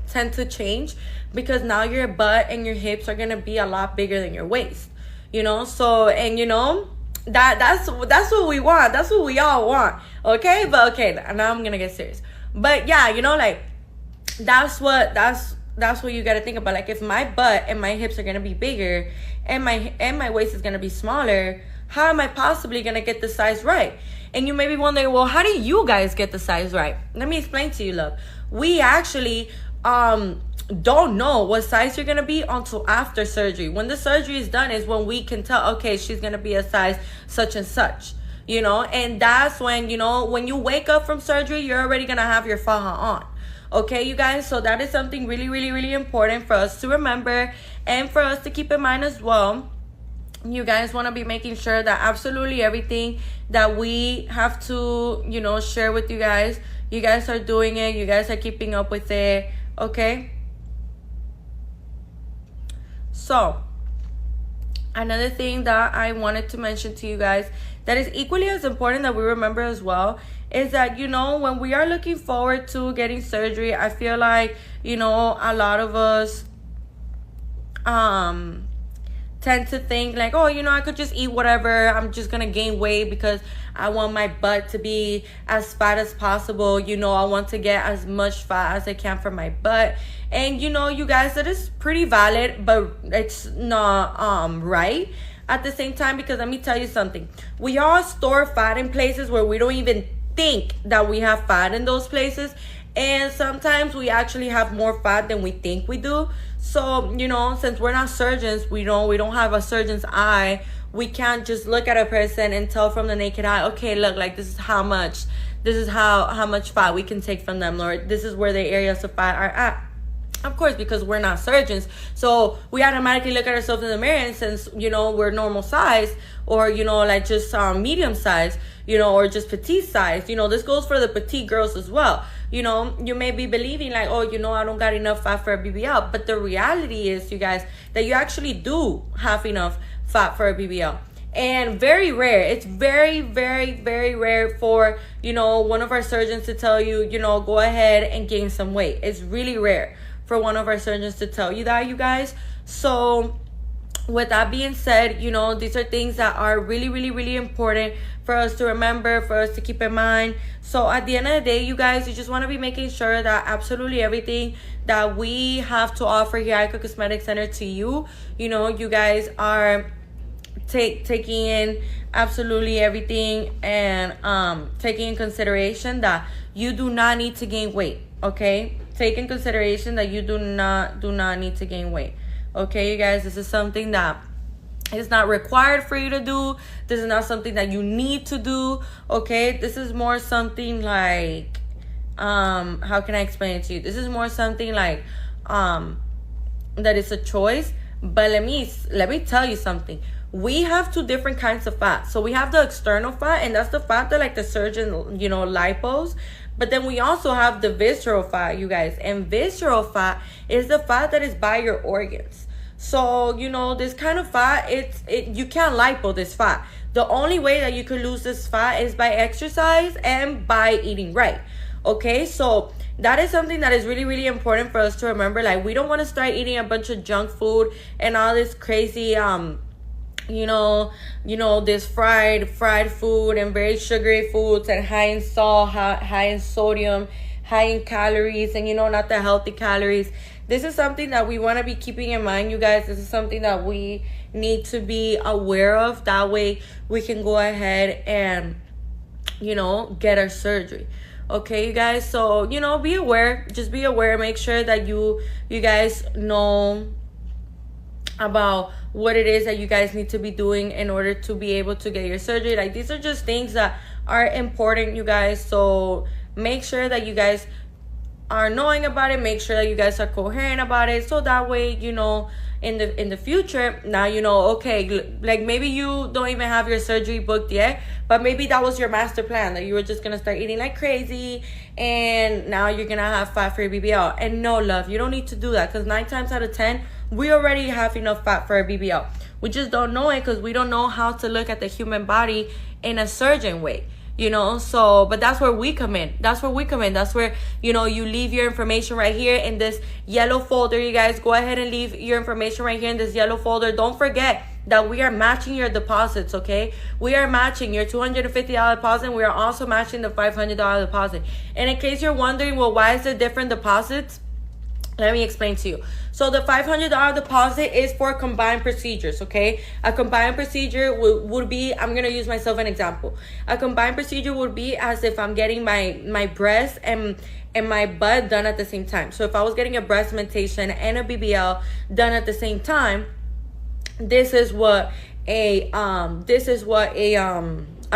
tend to change, because now your butt and your hips are going to be a lot bigger than your waist. You know, so, and you know, that's what we want. That's what we all want. Okay, but okay, now I'm gonna get serious. But yeah, you know, like, that's what you gotta think about. Like, if my butt and my hips are gonna be bigger and my waist is gonna be smaller, how am I possibly gonna get the size right? And you may be wondering, well, how do you guys get the size right? Let me explain to you, love. We actually don't know what size you're gonna be until after surgery. When the surgery is done is when we can tell, okay, she's gonna be a size such and such, you know. And that's when, you know, when you wake up from surgery, you're already gonna have your faja on. Okay, you guys, so that is something really, really, really important for us to remember and for us to keep in mind as well. You guys want to be making sure that absolutely everything that we have to, you know, share with you guys are doing it. You guys are keeping up with it. Okay, So another thing that I wanted to mention to you guys that is equally as important that we remember as well is that, you know, when we are looking forward to getting surgery, I feel like, you know, a lot of us tend to think like, oh, you know, I could just eat whatever, I'm just gonna gain weight because I want my butt to be as fat as possible. You know, I want to get as much fat as I can from my butt. And you know, you guys, that is pretty valid, but it's not right at the same time, because let me tell you something. We all store fat in places where we don't even think that we have fat in those places, and sometimes we actually have more fat than we think we do. So, you know, since we're not surgeons, we don't have a surgeon's eye. We can't just look at a person and tell from the naked eye, okay, look, like this is how much fat we can take from them, or this is where the areas of fat are at. Of course, because we're not surgeons, so we automatically look at ourselves in the mirror, and since, you know, we're normal size, or, you know, like just medium size, you know, or just petite size, you know, this goes for the petite girls as well. You know, you may be believing like, oh, you know, I don't got enough fat for a BBL, but the reality is, you guys, that you actually do have enough fat for a BBL. And very rare, it's very, very, very rare for, you know, one of our surgeons to tell you, you know, go ahead and gain some weight. It's really rare for one of our surgeons to tell you that, you guys. So with that being said, you know, these are things that are really, really, really important for us to remember, for us to keep in mind. So at the end of the day, you guys, you just want to be making sure that absolutely everything that we have to offer here at Icon Cosmetic Center to you, you know, you guys are taking in absolutely everything, and taking in consideration that you do not need to gain weight. Okay, take in consideration that you do not need to gain weight. Okay, you guys, this is something that is not required for you to do. This is not something that you need to do. Okay, this is more something like how can I explain it to you? This is more something like that is a choice. But let me tell you something. We have two different kinds of fat. So we have the external fat, and that's the fat that like the surgeon, you know, lipos. But then we also have the visceral fat, you guys. And visceral fat is the fat that is by your organs. So, you know, this kind of fat, you can't lipo this fat. The only way that you can lose this fat is by exercise and by eating right. Okay, so that is something that is really, really important for us to remember. Like, we don't want to start eating a bunch of junk food and all this crazy you know, this fried food and very sugary foods and high in salt, high in sodium, high in calories, and, you know, not the healthy calories. This is something that we want to be keeping in mind, you guys. This is something that we need to be aware of. That way we can go ahead and, you know, get our surgery. Okay, you guys. So, you know, be aware. Just be aware. Make sure that you guys know about what it is that you guys need to be doing in order to be able to get your surgery. Like, these are just things that are important, you guys. So make sure that you guys are knowing about it. Make sure that you guys are coherent about it, so that way, you know, in the future, now you know, okay, like maybe you don't even have your surgery booked yet, but maybe that was your master plan, that you were just gonna start eating like crazy, and now you're gonna have fat for your BBL. And no, love, you don't need to do that, because 9 times out of 10 we already have enough fat for a BBL. We just don't know it because we don't know how to look at the human body in a surgeon way, you know. So, but that's where we come in. That's where, you know, you leave your information right here in this yellow folder. You guys, go ahead and leave your information right here in this yellow folder. Don't forget that we are matching your deposits, okay? We are matching your $250 deposit. We are also matching the $500 deposit. And in case you're wondering, well, why is there different deposits? Let me explain to you. So the $500 deposit is for combined procedures, okay? A combined procedure would be, I'm going to use myself an example. A combined procedure would be as if I'm getting my breast and my butt done at the same time. So if I was getting a breast augmentation and a BBL done at the same time, this is what a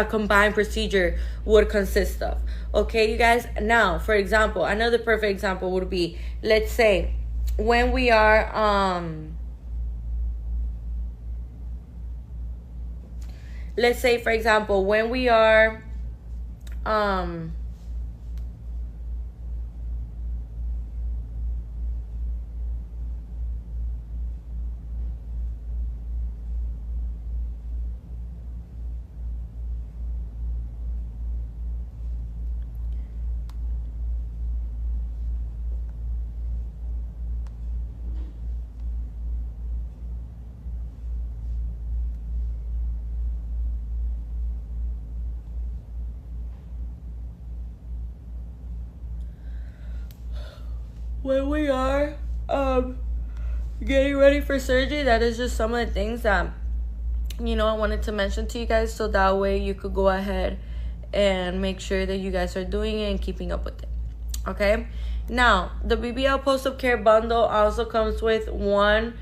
combined procedure would consist of. Okay, you guys. Now, for example, another perfect example would be, let's say, when we are let's say, for example, when we are when we are getting ready for surgery, that is just some of the things that, you know, I wanted to mention to you guys, so that way you could go ahead and make sure that you guys are doing it and keeping up with it. Okay, now the BBL post-op care bundle also comes with one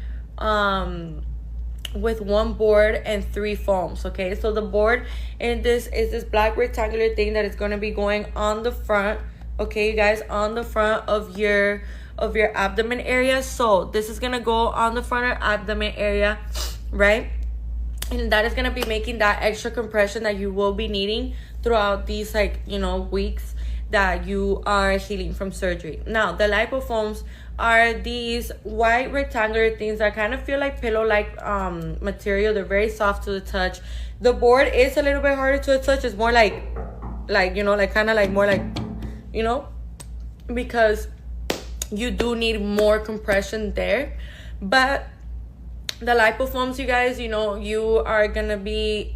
board and 3 foams. Okay, so the board in this is this black rectangular thing that is going to be going on the front. Okay, you guys, on the front of your abdomen area. So this is going to go on the front of abdomen area, right? And that is going to be making that extra compression that you will be needing throughout these, like, you know, weeks that you are healing from surgery. Now, the lipo foams are these white rectangular things that kind of feel like pillow-like material. They're very soft to the touch. The board is a little bit harder to the touch. It's more like you know, like kind of like more like, you know, because you do need more compression there. But the lipo foams, you guys, you know, you are gonna be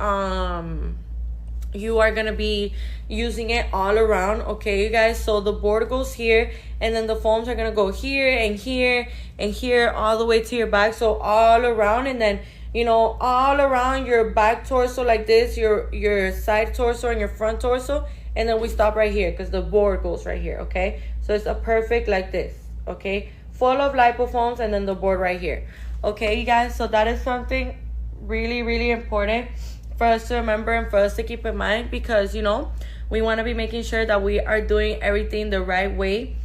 using it all around. Okay, you guys, so the board goes here, and then the foams are gonna go here and here and here all the way to your back. So all around, and then, you know, all around your back torso like this, your side torso and your front torso, and then we stop right here because the board goes right here. Okay, so it's a perfect like this. Okay, full of lipo foams, and then the board right here. Okay, you guys, so that is something really, really important for us to remember and for us to keep in mind, because, you know, we want to be making sure that we are doing everything the right way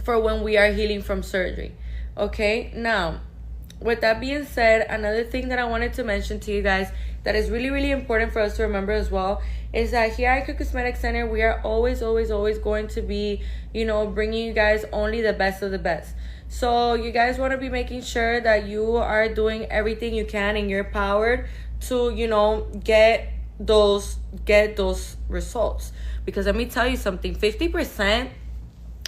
for when we are healing from surgery. Okay, now, with that being said, another thing that I wanted to mention to you guys that is really, really important for us to remember as well is that here at Icon Cosmetic Center, we are always going to be, you know, bringing you guys only the best of the best. So you guys want to be making sure that you are doing everything you can in your power to, you know, get those results. Because let me tell you something, 50%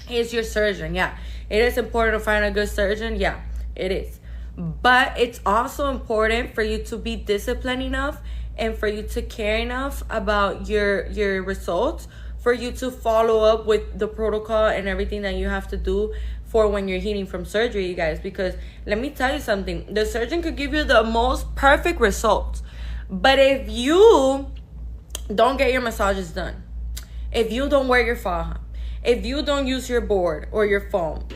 is your surgeon. Yeah, it is important to find a good surgeon. Yeah, it is. But it's also important for you to be disciplined enough and for you to care enough about your results, for you to follow up with the protocol and everything that you have to do for when you're healing from surgery, you guys. Because let me tell you something, the surgeon could give you the most perfect results, but if you don't get your massages done, if you don't wear your faja, if you don't use your board or your foam,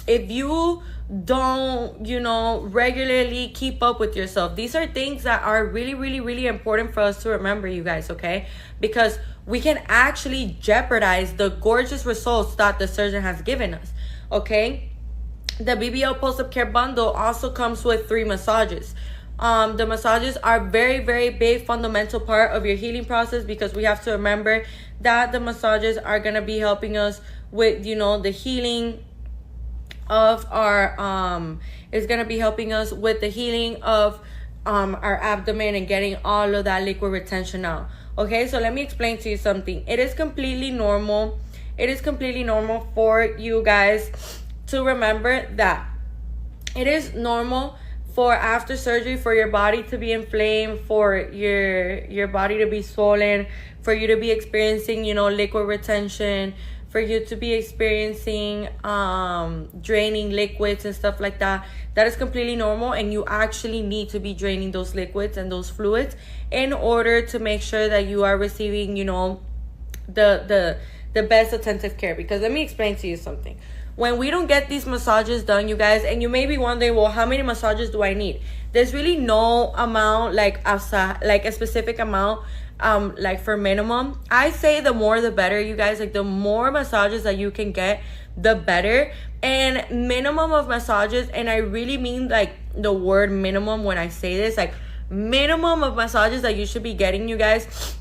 if you don't, you know, regularly keep up with yourself, these are things that are really, really, really important for us to remember, you guys. Okay, because we can actually jeopardize the gorgeous results that the surgeon has given us. Okay, the BBL post-op care bundle also comes with 3 massages. The massages are very, very big fundamental part of your healing process, because we have to remember that the massages are going to be helping us with, you know, the healing of our is going to be helping us with the healing of our abdomen and getting all of that liquid retention out. Okay, so let me explain to you something. It is completely normal. It is completely normal for you guys to remember that it is normal for after surgery for your body to be inflamed, for your body to be swollen, for you to be experiencing, you know, liquid retention, for you to be experiencing draining liquids and stuff like that. That is completely normal, and you actually need to be draining those liquids and those fluids in order to make sure that you are receiving, you know, the best attentive care. Because let me explain to you something. When we don't get these massages done, you guys, and you may be wondering, well, how many massages do I need? There's really no amount, like a specific amount, like for minimum. I say the more the better, you guys. Like, the more massages that you can get, the better. And minimum of massages, and I really mean like the word minimum when I say this, like minimum of massages that you should be getting, you guys,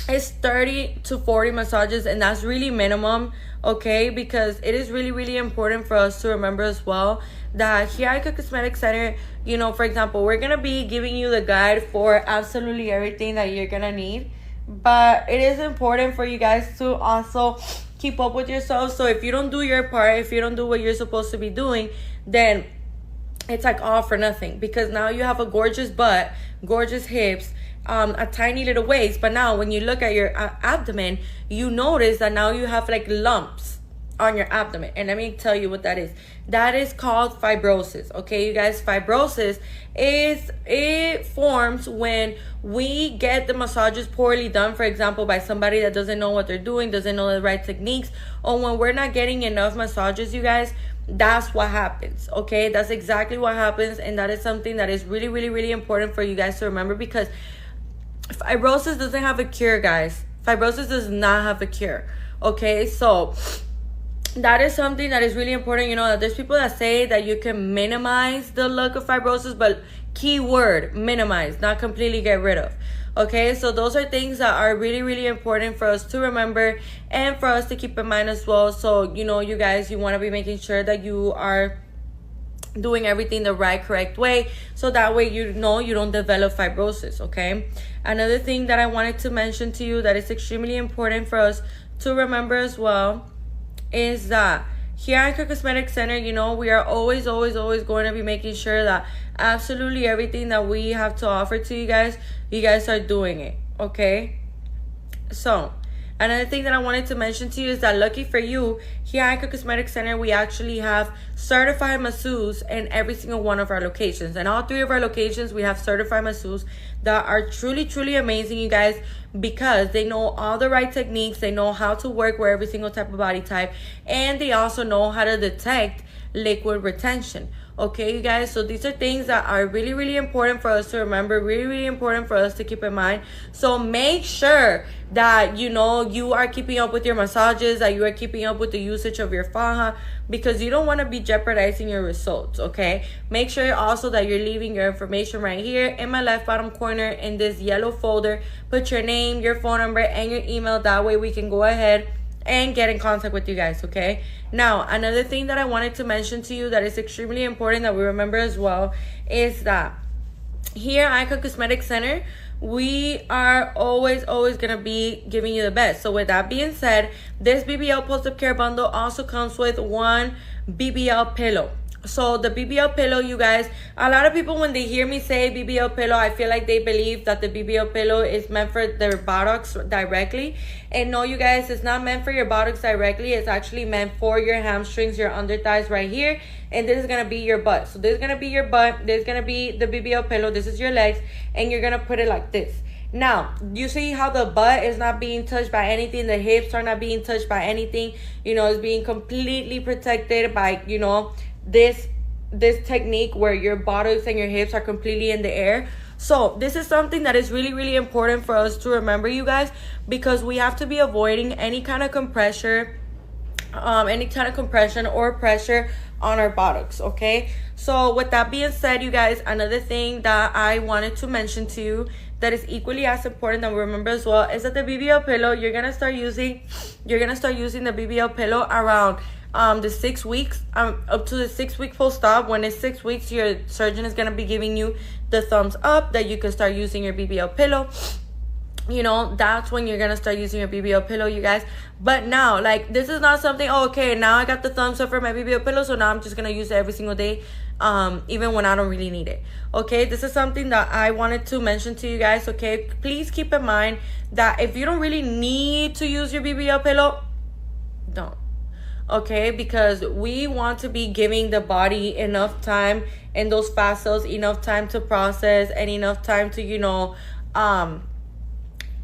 is 30 to 40 massages, and that's really minimum. Okay, because it is really, really important for us to remember as well that here at Icon Cosmetic Center, you know, for example, we're gonna be giving you the guide for absolutely everything that you're gonna need, but it is important for you guys to also keep up with yourself. So if you don't do your part, if you don't do what you're supposed to be doing, then it's like all for nothing, because now you have a gorgeous butt, gorgeous hips, a tiny little waist, but now when you look at your abdomen, you notice that now you have like lumps. on your abdomen. And let me tell you what that is. That is called fibrosis. Okay, you guys, fibrosis it forms when we get the massages poorly done, for example, by somebody that doesn't know what they're doing, doesn't know the right techniques, or when we're not getting enough massages, you guys. That's what happens. Okay, that's exactly what happens, and that is something that is really, really, really important for you guys to remember, because fibrosis doesn't have a cure, guys. Fibrosis does not have a cure. Okay, so that is something that is really important. You know, that there's people that say that you can minimize the look of fibrosis, but key word, minimize, not completely get rid of. Okay, so those are things that are really, really important for us to remember and for us to keep in mind as well. So, you know, you guys, you want to be making sure that you are doing everything the right, correct way, so that way you know you don't develop fibrosis. Okay, another thing that I wanted to mention to you that is extremely important for us to remember as well is that here at Icon Cosmetic Center, you know, we are always going to be making sure that absolutely everything that we have to offer to you guys are doing it. Okay, so another thing that I wanted to mention to you is that, lucky for you, here at Icon Cosmetic Center, we actually have certified masseuses in every single one of our locations. And all 3 of our locations, we have certified masseuses that are truly, truly amazing, you guys, because they know all the right techniques, they know how to work with every single type of body type, and they also know how to detect liquid retention. Okay, you guys, so these are things that are really, really important for us to remember, really, really important for us to keep in mind. So make sure that, you know, you are keeping up with your massages, that you are keeping up with the usage of your faja, because you don't want to be jeopardizing your results. Okay, make sure also that you're leaving your information right here in my left bottom corner in this yellow folder. Put your name, your phone number, and your email. That way we can go ahead and get in contact with you guys. Okay, now another thing that I wanted to mention to you that is extremely important that we remember as well is that here at Icon Cosmetic Center, we are always gonna be giving you the best. So with that being said, this BBL post-op care bundle also comes with one BBL pillow. So the BBL pillow, you guys, a lot of people, when they hear me say BBL pillow, I feel like they believe that the BBL pillow is meant for their buttocks directly. And no, you guys, it's not meant for your buttocks directly. It's actually meant for your hamstrings, your under thighs right here. And this is going to be your butt. So this is going to be your butt. This is going to be the BBL pillow. This is your legs. And you're going to put it like this. Now, you see how the butt is not being touched by anything. The hips are not being touched by anything. You know, it's being completely protected by, you know, this technique where your buttocks and your hips are completely in the air. So this is something that is really, really important for us to remember, you guys, because we have to be avoiding any kind of compression or pressure on our buttocks. Okay, so with that being said, you guys, another thing that I wanted to mention to you that is equally as important that we remember as well is that the BBL pillow, you're gonna start using the BBL pillow around the 6 weeks, up to the 6 week post-op. When it's 6 weeks, your surgeon is going to be giving you the thumbs up that you can start using your BBL pillow. You know, that's when you're going to start using your BBL pillow, you guys. But now, like, this is not something, oh, okay, now I got the thumbs up for my BBL pillow, so now I'm just going to use it every single day, even when I don't really need it. Okay, this is something that I wanted to mention to you guys. Okay, please keep in mind that if you don't really need to use your BBL pillow, don't. Okay, because we want to be giving the body enough time and those fast cells enough time to process and enough time to, you know,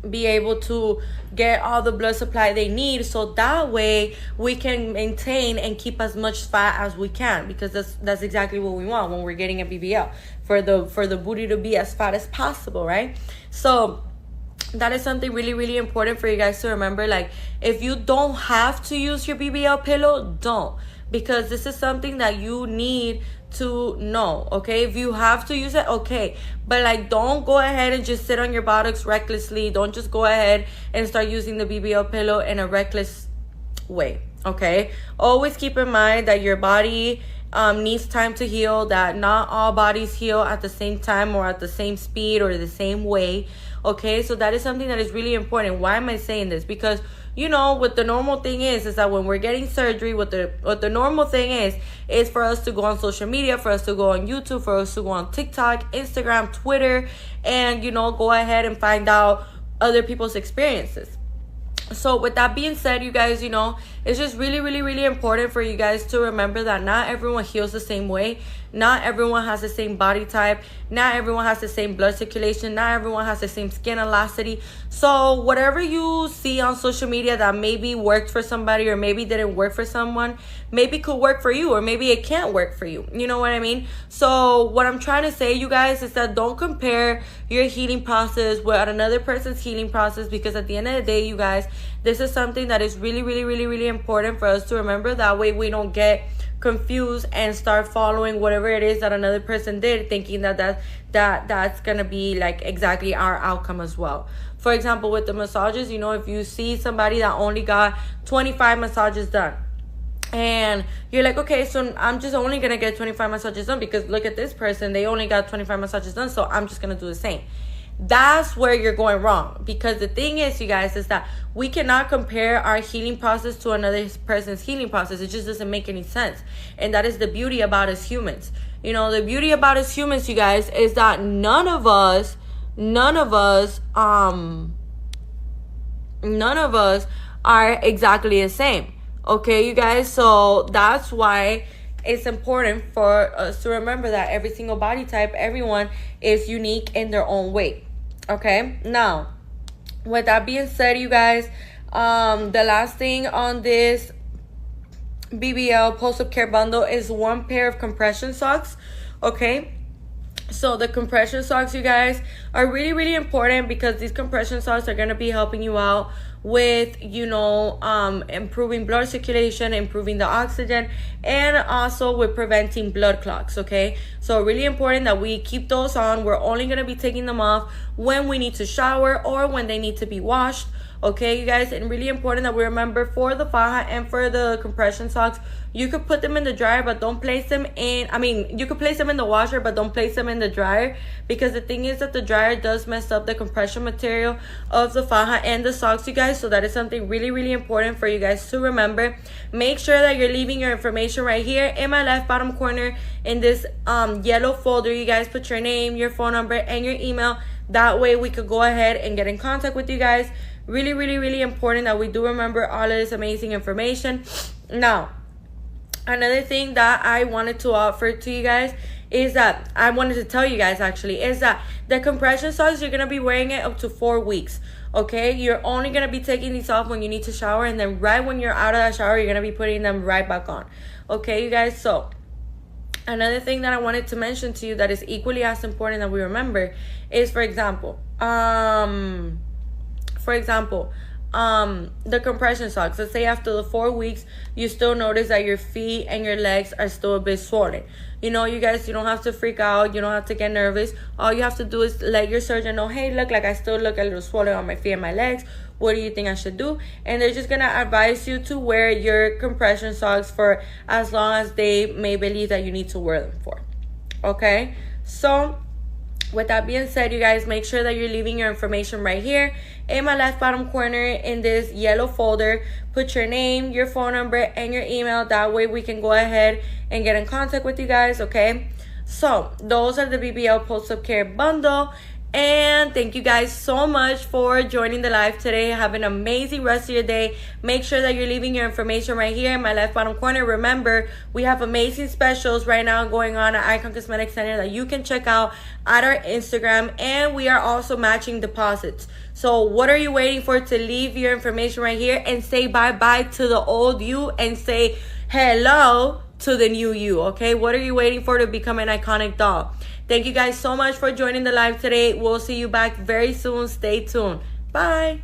be able to get all the blood supply they need, so that way we can maintain and keep as much fat as we can, because that's exactly what we want when we're getting a BBL, for the booty to be as fat as possible, right? So that is something really, really important for you guys to remember. Like, if you don't have to use your BBL pillow, don't, because this is something that you need to know. Okay, if you have to use it, okay, but like, don't go ahead and just sit on your buttocks recklessly. Don't just go ahead and start using the BBL pillow in a reckless way. Okay, always keep in mind that your body needs time to heal, that not all bodies heal at the same time or at the same speed or the same way. Okay, so that is something that is really important. Why am I saying this? Because, you know, what the normal thing is that when we're getting surgery, what the normal thing is for us to go on social media, for us to go on YouTube, for us to go on TikTok, Instagram, Twitter, and, you know, go ahead and find out other people's experiences. So with that being said, you guys, you know, It's just really, really, really important for you guys to remember that not everyone heals the same way. Not everyone has the same body type. Not everyone has the same blood circulation. Not everyone has the same skin elasticity. So whatever you see on social media that maybe worked for somebody or maybe didn't work for someone, maybe could work for you or maybe it can't work for you. You know what I mean? So what I'm trying to say, you guys, is that don't compare your healing process with another person's healing process, because at the end of the day, you guys, this is something that is really, really, really, really important for us to remember. That way we don't get confused and start following whatever it is that another person did, thinking that's gonna be like exactly our outcome as well. For example, with the massages, you know, if you see somebody that only got 25 massages done, and you're like, okay, so I'm just only gonna get 25 massages done because look at this person, they only got 25 massages done, so I'm just gonna do the same. That's where you're going wrong, because the thing is, you guys, is that we cannot compare our healing process to another person's healing process. It just doesn't make any sense. And that is the beauty about us humans. You know, the beauty about us humans, you guys, is that none of us are exactly the same. Okay, you guys? So that's why it's important for us to remember that every single body type, everyone is unique in their own way. Okay, now with that being said, you guys, the last thing on this BBL post-op care bundle is one pair of compression socks. Okay, so the compression socks, you guys, are really, really important, because these compression socks are going to be helping you out with, you know, improving blood circulation, improving the oxygen, and also with preventing blood clots. Okay, so really important that we keep those on. We're only going to be taking them off when we need to shower or when they need to be washed. Okay, you guys, and really important that we remember, for the faja and for the compression socks, you could put them in the dryer, but don't place them in, you could place them in the washer, but don't place them in the dryer, because the thing is that the dryer does mess up the compression material of the faja and the socks, you guys. So that is something really, really important for you guys to remember. Make sure that you're leaving your information right here in my left bottom corner in this yellow folder. You guys put your name, your phone number, and your email. That way we could go ahead and get in contact with you guys. Really, really, really important that we do remember all of this amazing information. Now, another thing that I wanted to offer to you guys is that I wanted to tell you guys, actually, is that the compression socks, you're going to be wearing it up to 4 weeks. Okay, you're only going to be taking these off when you need to shower, and then right when you're out of that shower, you're going to be putting them right back on. Okay, you guys, so another thing that I wanted to mention to you that is equally as important that we remember is, for example, the compression socks. Let's say after the 4 weeks, you still notice that your feet and your legs are still a bit swollen. You know, you guys, you don't have to freak out. You don't have to get nervous. All you have to do is let your surgeon know, hey, look, like I still look a little swollen on my feet and my legs. What do you think I should do? And they're just going to advise you to wear your compression socks for as long as they may believe that you need to wear them for. Okay? So with that being said, you guys, make sure that you're leaving your information right here in my left bottom corner in this yellow folder. Put your name, your phone number, and your email. That way we can go ahead and get in contact with you guys, okay? So those are the BBL post-op care bundle. And thank you guys so much for joining the live today. Have an amazing rest of your day. Make sure that you're leaving your information right here in my left bottom corner. Remember, we have amazing specials right now going on at Icon Cosmetic Center that you can check out at our Instagram. And we are also matching deposits. So what are you waiting for to leave your information right here and say bye-bye to the old you and say hello to the new you, okay? What are you waiting for to become an iconic doll? Thank you guys so much for joining the live today. We'll see you back very soon. Stay tuned. Bye.